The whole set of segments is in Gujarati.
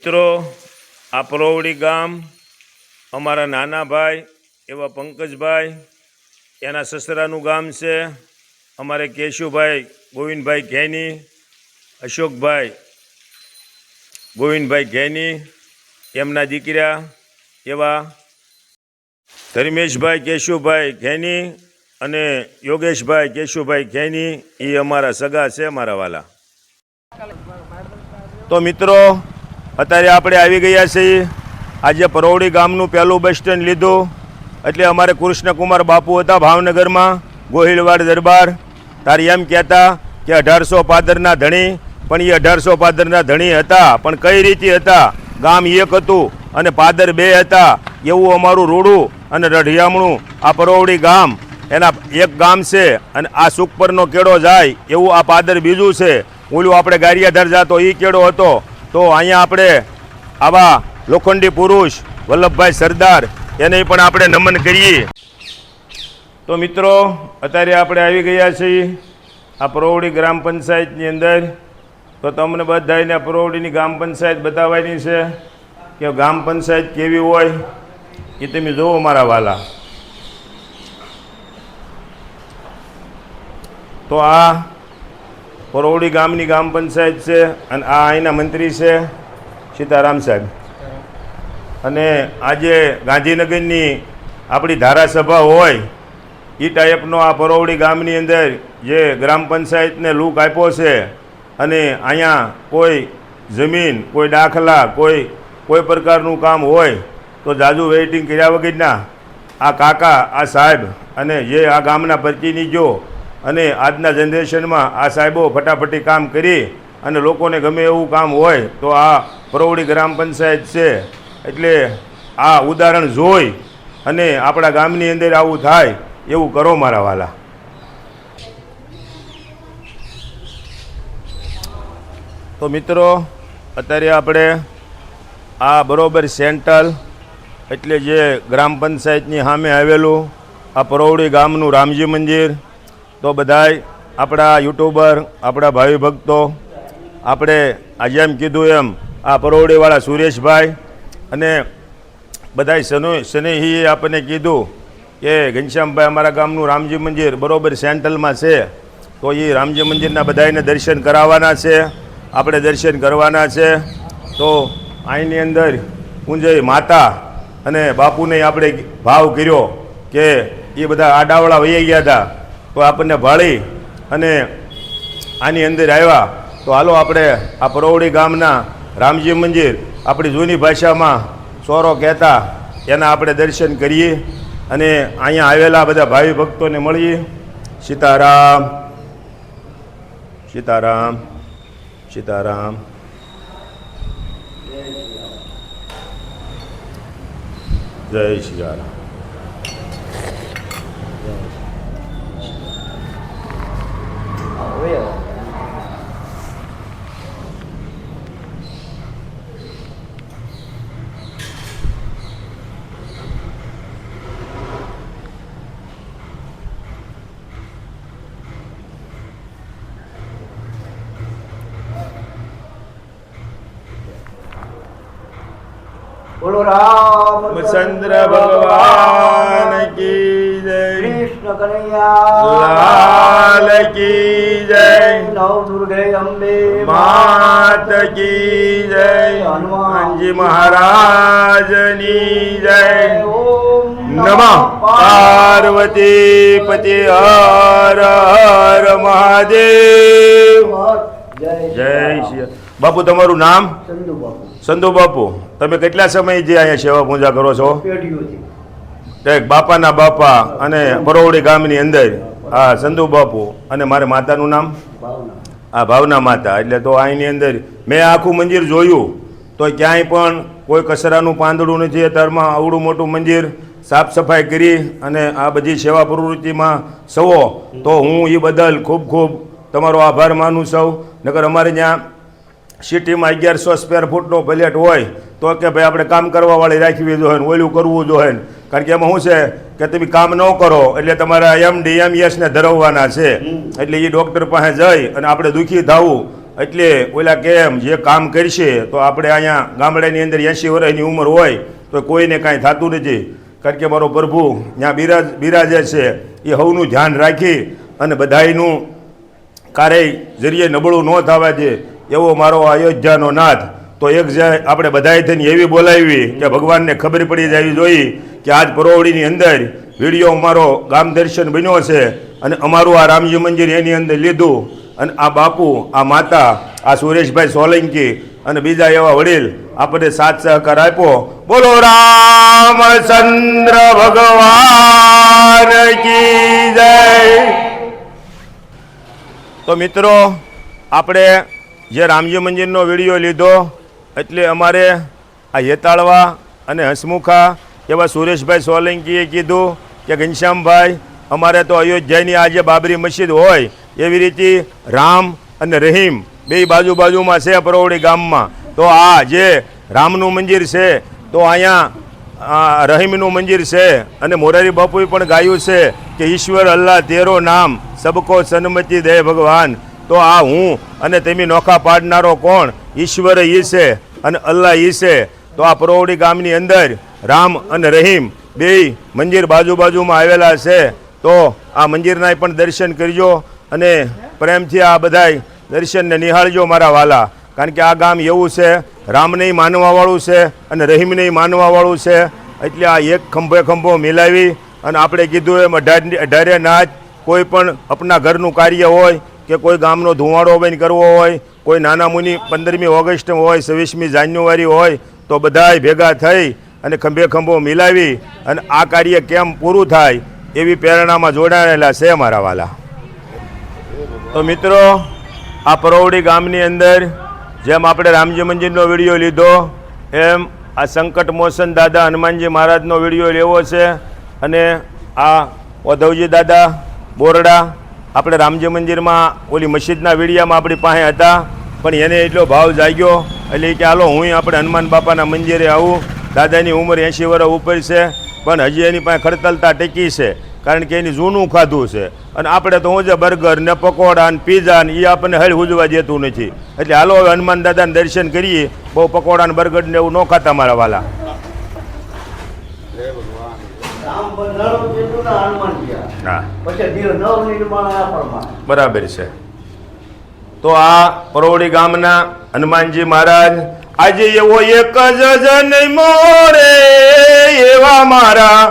મિત્રો આ પરોવડી ગામ અમારા નાના ભાઈ એવા પંકજભાઈ એના સસરાનું ગામ છે. અમારે કેશુભાઈ ગોવિંદભાઈ ઘેની, અશોકભાઈ ગોવિંદભાઈ ઘેની, એમના દીકરા એવા ધર્મેશભાઈ કેશુભાઈ ઘેની અને યોગેશભાઈ કેશુભાઈ ઘેની, એ અમારા સગા છે, અમારા વાલા. તો મિત્રો અત્યારે આપણે આવી ગયા છીએ. આજે પરોવડી ગામનું પહેલું બસ સ્ટેન્ડ લીધું એટલે અમારે કૃષ્ણકુમાર બાપુ હતા ભાવનગરમાં, ગોહિલવાડ દરબાર. તારે એમ કહેતા કે 1800 પાદરના ધણી, પણ એ 1800 પાદરના ધણી હતા પણ કઈ રીતે હતા? ગામ એક હતું અને પાદર બે હતા, એવું અમારું રોડું અને રઢિયામણું આ પરોવડી ગામ એના એક ગામ છે. અને આ સુખપરનો કેળો જાય એવું આ પાદર બીજું છે. ઓલું આપણે ગારિયાધાર જાતો એ કેળો હતો. તો અહીંયા આપણે આવા લોખંડી પુરુષ વલ્લભભાઈ સરદાર એને પણ આપણે નમન કરીએ. તો મિત્રો અત્યારે આપણે આવી ગયા છીએ આ પરોવડી ગ્રામ પંચાયતની અંદર. તો તમને બધાને પરોવડીની ગ્રામ પંચાયત બતાવવાની છે કે ગ્રામ પંચાયત કેવી હોય એ તમે જુઓ મારા વાલા. તો આ પરોવડી ગામની ગ્રામ પંચાયત છે અને આ અહીંના મંત્રી છે સીતારામ સાહેબ. અને આજે ગાંધીનગરની આપણી ધારાસભા હોય એ ટાઈપનો આ પરોવડી ગામની અંદર જે ગ્રામ પંચાયતને લુક આપ્યો છે. અને અહીંયા કોઈ જમીન, કોઈ દાખલા, કોઈ પ્રકારનું કામ હોય તો જાજુ વેઇટિંગ કર્યા વગરના આ કાકા, આ સાહેબ અને જે આ ગામના પ્રતિનિધિઓ અને આજના જનરેશનમાં આ સાહેબો ફટાફટી કામ કરી અને લોકોને ગમે એવું કામ હોય તો આ પરોવડી ગ્રામ પંચાયત છે. એટલે આ ઉદાહરણ જોઈ અને આપણા ગામની અંદર આવું થાય એવું કરો મારા વાલા. તો મિત્રો અત્યારે આપણે આ બરોબર સેન્ટ્રલ એટલે જે ગ્રામ પંચાયતની સામે આવેલું આ પરોવડી ગામનું રામજી મંદિર. તો બધાય આપણા યુટ્યુબર, આપણા ભાવિ ભક્તો, આપણે આજે એમ કીધું એમ આ પરોવડીવાળા સુરેશભાઈ અને બધાય સ્નેહીએ આપણને કીધું કે ઘનશ્યામભાઈ અમારા ગામનું રામજી મંદિર બરોબર સેન્ટ્રલમાં છે. તો એ રામજી મંદિરના બધાને દર્શન કરાવવાના છે, આપણે દર્શન કરવાના છે. તો અહીંની અંદર પૂંજય માતા અને બાપુને આપણે ભાવ કર્યો કે એ બધા આડાવડા વહી ગયા હતા તો આપણને ભાળી અને આની અંદર આવ્યા. તો હાલો આપણે આ પરોવડી ગામના રામજી મંદિર, આપણી જૂની ભાષામાં ચોરો કહેતા, એના આપણે દર્શન કરીએ અને અહીંયા આવેલા બધા ભાવિ ભક્તોને મળીએ. સીતારામ સીતારામ સીતારામ. જય સિયારામ. બોલો રામચંદ્ર ભગવાન કી જય, કૃષ્ણ કનૈયા લાલ કી જય, નવ દુર્ગે અંબે માત કી જય, હનુમાનજી મહારાજની જય. નમઃ પાર્વતી પતિ હર હર મહાદેવ. જય શ્રી. બાપુ તમારું નામ? ચંદુ બાપુ. સંધુ બાપુ, તમે કેટલા સમયથી અહીંયા સેવા પૂજા કરો છો? પેઢીઓથી. એક બાપાના બાપા અને પરોવડી ગામની અંદર હા સંધુ બાપુ. અને મારે માતાનું નામ? ભાવના. આ ભાવના માતા. એટલે તો અહીંની અંદર મેં આખું મંદિર જોયું તો ક્યાંય પણ કોઈ કચરાનું પાંદડું નથી. અત્યારમાં આવડું મોટું મંદિર સાફ સફાઈ કરી અને આ બધી સેવા પ્રવૃત્તિમાં સૌ. તો હું એ બદલ ખૂબ ખૂબ તમારો આભાર માનું છું. નકર અમારે ત્યાં સિટીમાં 1100 સ્ક્વેર ફૂટનો પ્લેટ હોય તો કે ભાઈ આપણે કામ કરવાવાળી રાખવી જોઈએ, ઓલું કરવું જોઈએ. કારણ કે એમાં શું છે કે તમે કામ ન કરો એટલે તમારા MD MS ને ધરવવાના છે. એટલે એ ડૉક્ટર પાસે જઈ અને આપણે દુઃખી થવું એટલે ઓલા કેમ જે કામ કરશે તો આપણે અહીંયા ગામડાની અંદર 80 વર્ષની ઉંમર હોય તો કોઈને કાંઈ થતું નથી. કારણ કે મારો પ્રભુ ત્યાં બિરાજે છે. એ સૌનું ધ્યાન રાખી અને બધાયનું કારેય જરીએ નબળું ન થવા દે એવો મારો અયોધ્યાનો નાથ. તો એક જાય આપણે બધાએ થઈને એવી બોલાવી કે ભગવાનને ખબર પડી જવી જોઈએ કે આજ પરોવડીની અંદર વિડીયો અમારો ગામ દર્શન બન્યો છે અને અમારું આ રામજી મંદિર એની અંદર લીધું. અને આ બાપુ, આ માતા, આ સુરેશભાઈ સોલંકી અને બીજા એવા વડીલ આપણને સાથ સહકાર આપ્યો. બોલો રામચંદ્ર ભગવાન કી જય. તો મિત્રો, આપણે જે રામજી મંદિરનો વિડીયો લીધો એટલે અમારે આ હેતાળવા અને હસમુખા એવા સુરેશભાઈ સોલંકીએ કીધું કે ઘનશ્યામભાઈ, અમારે તો અયોધ્યાની આ જે બાબરી મસ્જિદ હોય એવી રીતે રામ અને રહીમ બે બાજુમાં છે પરોવડી ગામમાં. તો આ જે રામનું મંદિર છે તો અહીંયા રહીમનું મંદિર છે. અને મોરારી બાપુએ પણ ગાયું છે કે ઈશ્વર અલ્લાહ તેરો નામ સબકો સન્મતિ દે ભગવાન. તો આ હું અને તમે નોખા પાડનારો કોણ? ઈશ્વર ઈ છે અને અલ્લાહ ઈ છે. તો આ પરોવડી ગામની અંદર રામ અને રહીમ બે મંદિર બાજુમાં આવેલા છે. તો આ મંદિરના પણ દર્શન કરજો અને પ્રેમથી આ બધાય દર્શનને નિહાળજો મારા વાલા. કારણ કે આ ગામ એવું છે, રામને માનવાવાળું છે અને રહીમને માનવાવાળું છે. એટલે આ એક ખંભો મિલાવી અને આપણે કીધું એમ અઢારે નાચ કોઈ પણ આપણા ઘરનું કાર્ય હોય કે કોઈ ગામનો ધુવાડો બંધ કરવો હોય, કોઈ નાના મુનિ 15મી ઓગસ્ટ હોય, 26મી જાન્યુઆરી હોય, તો બધાય ભેગા થઈ અને ખંભો મિલાવી અને આ કાર્ય કેમ પૂરું થાય એવી પ્રેરણામાં જોડાયેલા છે મારા વાલા. તો મિત્રો, આ પરોવડી ગામની અંદર જેમ આપણે રામજી મંદિરનો વિડીયો લીધો એમ આ સંકટ મોચન દાદા હનુમાનજી મહારાજનો વિડીયો લેવો છે. અને આ ઉદ્ધવજી દાદા બોરડા આપણે રામજી મંદિરમાં ઓલી મસ્જિદના વિડીયામાં આપણી પાસે હતા, પણ એને એટલો ભાવ જાગ્યો એટલે કે હાલો હું આપણે હનુમાન બાપાના મંદિરે આવું. દાદાની ઉંમર 80 વર્ષ ઉપર છે પણ હજી એની પાસે ખડતલતા ટેકી છે, કારણ કે એની જૂનું ખાધું છે. અને આપણે તો હું છે બર્ગર ને પકોડા ને પીઝા ને એ આપણને હળ ઉજવા દેતું નથી. એટલે હાલો હવે હનુમાન દાદાને દર્શન કરીએ. બહુ પકોડા ને બર્ગર ને એવું ન ખાતા મારા વાલા. હા, બરાબર છે. તો આ પરોવડી ગામના હનુમાનજી મહારાજ આજે એવો એક જ જન્મો રે એવા મારા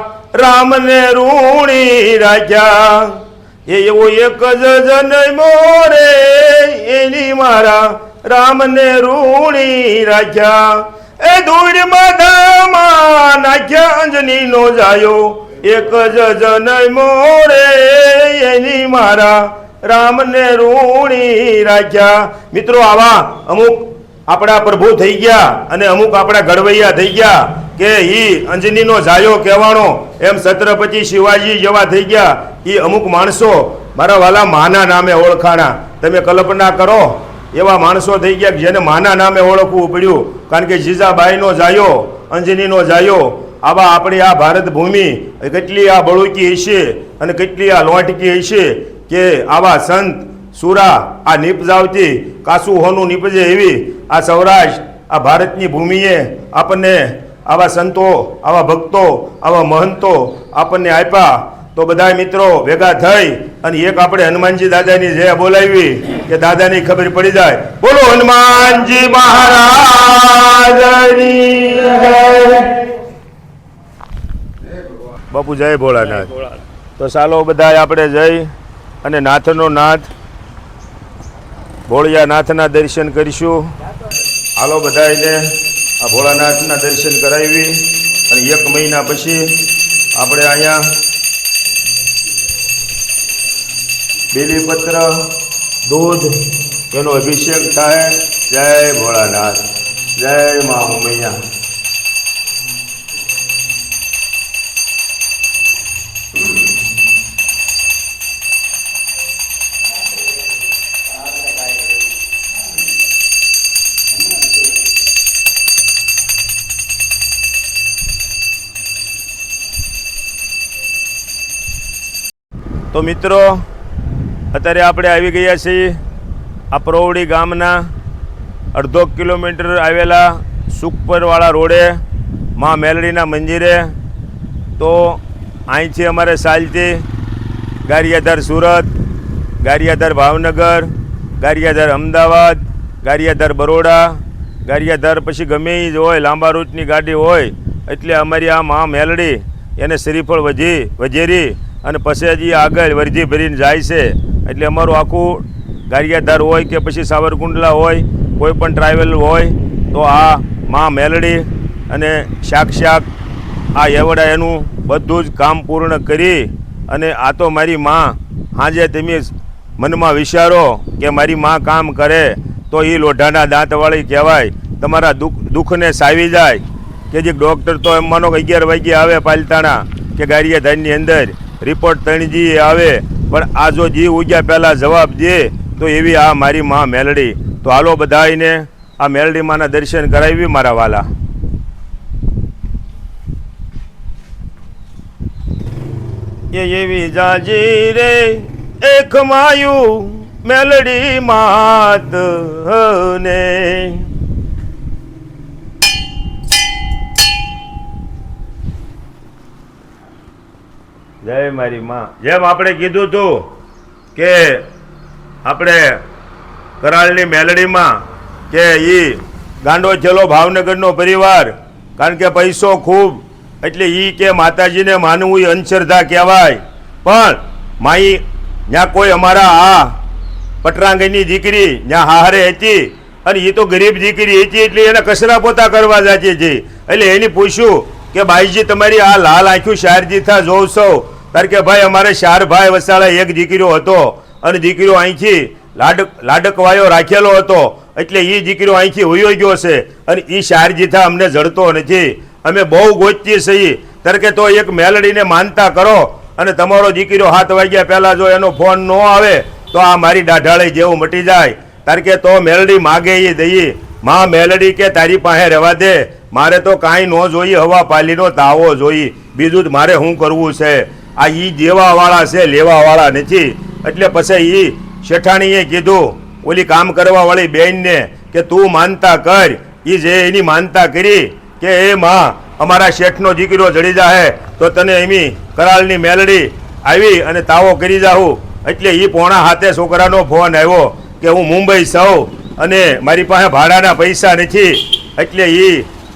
રામને રૂણી રાખ્યા. એવો એક જ જન્મો રે એની મારા રામને રૂણી રાખ્યા. એ ધૂળમાં ધામા નાખ્યા અંજનીનો જાયો. એક જ જન્મો રે એની મારા રામને રૂણી રાખ્યા. મિત્રો, આવા અમુક આપણા પ્રભુ થઈ ગયા અને અમુક આપણા ઘડવૈયા થઈ ગયા કે ઈ અંજનીનો જાયો કહેવાનો, એમ છત્રપતિ શિવાજી જેવા થઈ ગયા. એ અમુક માણસો મારા વાલા માના નામે ઓળખાણા. તમે કલ્પના કરો એવા માણસો થઈ ગયા કે જેને માના નામે ઓળખવું પડ્યું. કારણ કે જીજાબાઈનો જાયો, અંજનીનો જાયો. આવા આપણી આ ભારત ભૂમિ કેટલી આ બળુકી હશે અને કેટલી આ લોટકી હશે કે આવા સંત સુરા આ નીપજાવતી કાસું હોનું નીપજે એવી આ સૌરાષ્ટ્ર આ ભારતની ભૂમિએ આપણને આવા સંતો, આવા ભક્તો, આવા મહંતો આપણને આપ્યા. તો બધા મિત્રો ભેગા થઈ અને એક આપણે હનુમાનજી દાદાની જય બોલાવી કે દાદાની ખબર પડી જાય. બોલો હનુમાનજી મહારાજની જય. બાપુ જય ભોળાનાથ. તો ચાલો બધા આપણે જઈ અને નાથનો નાથ ભોળિયા નાથના દર્શન કરીશું. હાલો બધાને આ ભોળાનાથના દર્શન કરાવી અને 1 મહિના પછી આપણે અહીંયા બેલીપત્ર દૂધ એનો અભિષેક થાય. જય ભોળાનાથ, જય મા ઉમૈયા. તો મિત્રો, અત્યારે આપણે આવી ગયા છીએ આ પરોવડી ગામના અડધો કિલોમીટર આવેલા સુખપરવાળા રોડે માં મેલડીના મંદિરે. તો અહીંથી અમારે ચાલતી ગારિયાધાર સુરત, ગારિયાધાર ભાવનગર, ગારિયાધાર અમદાવાદ, ગારિયાધાર બરોડા, ગારિયાધાર પછી ગમે એ જ હોય લાંબા રૂટની ગાડી હોય એટલે અમારી આ મા મેલડી એને શ્રીફળ વજેરી અને પછી હજી આગળ વરજી ભરીને જાય છે. એટલે અમારું આખું ગારિયાધાર હોય કે પછી સાવરકુંડલા હોય કોઈ પણ ટ્રાવેલ હોય તો આ મા મેલડી અને સાક્ષાત આ એવડા એનું બધું જ કામ પૂર્ણ કરી. અને આ તો મારી માં હાજે તમે મનમાં વિચારો કે મારી માં કામ કરે તો એ લોઢાના દાંતવાળી કહેવાય. તમારા દુઃખને સાવી જાય કે જે ડૉક્ટર તો એમ માનો કે 11 વાગ્યે આવે પાલતાણા કે ગારિયાધારની અંદર રિપોર્ટ 3 આવે, પણ આ જો જીવ ઉગ્યા પહેલાં જવાબ દે તો એવી આ મારી માં મેલડી. તો હાલો બધાને આ મેલડી માના દર્શન કરાવી મારા વાલા. એવી જાજી રે એક માયું મેલડી માત ને જય મારી માં. જેમ આપણે કીધું હતું કે આપણે કરાળની મેલડીમાં કે એ ગાંડો ચલો ભાવનગરનો પરિવાર, કારણ કે પૈસો ખૂબ એટલે એ કે માતાજીને માનવું એ અંધશ્રદ્ધા કહેવાય. પણ માઈ ત્યાં કોઈ અમારા આ પટરાંગની દીકરી ત્યાં હારે હતી અને એ તો ગરીબ દીકરી હતી એટલે એને કચરા પોતા કરવા જતી હતી. એટલે એને પૂછ્યું કે ભાઈજી તમારી આ લાલ આંખ્યું શારજી થા જોઉં છો. કારણ કે ભાઈ અમારે 4 ભાઈ વસાળા એક દીકરીઓ હતો અને દીકરીઓ અહીંથી લાડકવાયો રાખેલો હતો એટલે એ દીકરીઓ અહીંથી હોયો ગયો છે અને એ શારજી થા અમને જડતો નથી. અમે બહુ ગોતતી છીએ. ત્યારે કે તો એક મેલડીને માનતા કરો અને તમારો દીકરીઓ 7 વાગ્યા પહેલાં જો એનો ફોન ન આવે તો આ મારી દાઢાળી જેવું મટી જાય. કારણ કે તો મેલડી માગે એ દઈએ. માં મેલડી કે તારી પાસે રહેવા દે, મારે તો કાંઈ ન જોઈએ, હવા પાલીનો તાવો જોઈએ, બીજું જ મારે શું કરવું છે. આ ઈ દેવાવાળા છે, લેવાવાળા નથી. એટલે પછી એ શેઠાણીએ કીધું ઓલી કામ કરવાવાળી બહેનને કે તું માનતા કર. એ જે એની માનતા કરી કે એ માં અમારા શેઠનો દીકરો જડી જાહે તો તને એમી કરાળની મેલડી આવી અને તાવો કરી જાઉં. એટલે એ પોણા હાથે છોકરાનો ફોન આવ્યો કે હું મુંબઈ સૌ અને મારી પાસે ભાડાના પૈસા નથી. એટલે એ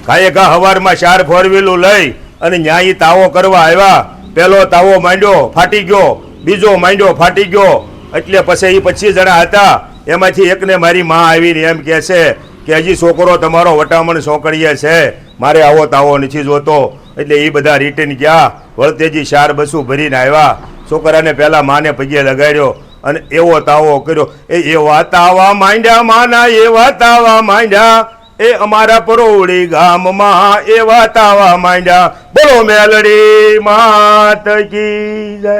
ઘાયે ઘા સવારમાં 4 ફોરવ્હીલું લઈ અને ન્યાય તાવો કરવા આવ્યા. પહેલો તાવો માંડ્યો ફાટી ગયો, બીજો માંડ્યો ફાટી ગયો. એટલે પછી એ 25 જણા હતા એમાંથી એકને મારી માં આવીને એમ કહે છે કે હજી છોકરો તમારો વટામણ સોંકડીએ છે, મારે આવો તાવો નથી જોતો. એટલે એ બધા રિટર્ન ગયા, વળતેજી 4 બસું ભરીને આવ્યા. છોકરાને પહેલાં માને પગે લગાડ્યો અને એવો તાવો કર્યો. એવા તાવા માંડ્યા માના, એવા તાવા માંડ્યા એ અમારા પરોવડી ગામમાં, એવા તાવા માંડ્યા. બોલો મેલડી માત કી જય.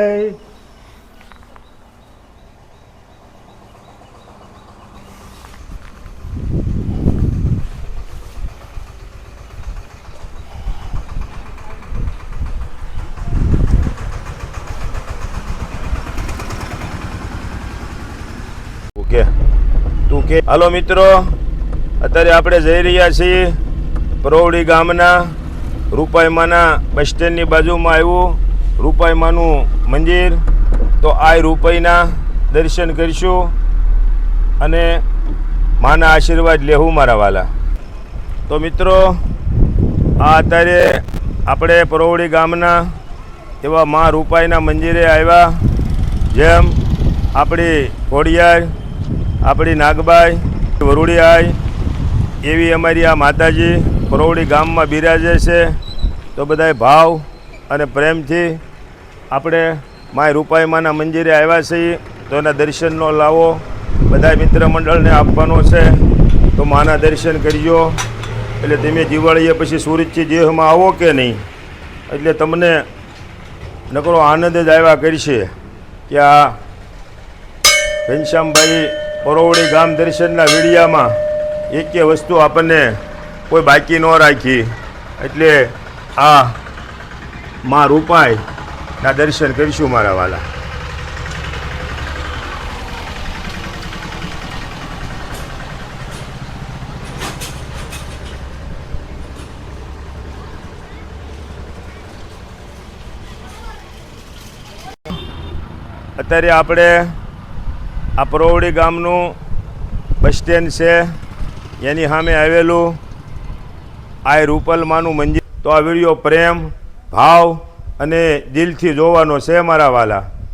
તું કે હાલો મિત્રો, અત્યારે આપણે જઈ રહ્યા છીએ પરોવડી ગામના રૂપાઈમાના બસ સ્ટેન્ડની બાજુમાં આવ્યું રૂપાઈમાનું મંદિર. તો આ રૂપાઈના દર્શન કરીશું અને માના આશીર્વાદ લેવું મારા વાલા. તો મિત્રો આ અત્યારે આપણે પરોવડી ગામના એવા મા રૂપાઈના મંદિરે આવ્યા. જેમ આપણી ઘોડિયાર, આપણી નાગબાઈ, વરુડિયાઈ એવી અમારી આ માતાજી પરોવડી ગામમાં બિરાજે છે. તો બધાય ભાવ અને પ્રેમથી આપણે માય રૂપાઈમાના મંદિરે આવ્યા છીએ. તો એના દર્શનનો લાવો બધા મિત્ર મંડળને આપવાનો છે. તો માના દર્શન કરજો. એટલે તમે દિવાળીએ પછી સુરતથી દેહમાં આવો કે નહીં, એટલે તમને નકરો આનંદ જ આવ્યા કરશે કે આ ઘનશ્યામભાઈ પરોવડી ગામ દર્શનના વિડીયામાં એક વસ્તુ આપણને કોઈ બાકી ન રાખી. એટલે આ મા રૂપાઈના દર્શન કરીશું મારા વાલા. અત્યારે આપણે આ પરોવડી ગામનું બસ સ્ટેન્ડ છે, એની સામે આવેલું આ રૂપલમાનું મંદિર. તો આ વિડીયો પ્રેમ ભાવ અને દિલથી જોવાનો છે મારા વાલા.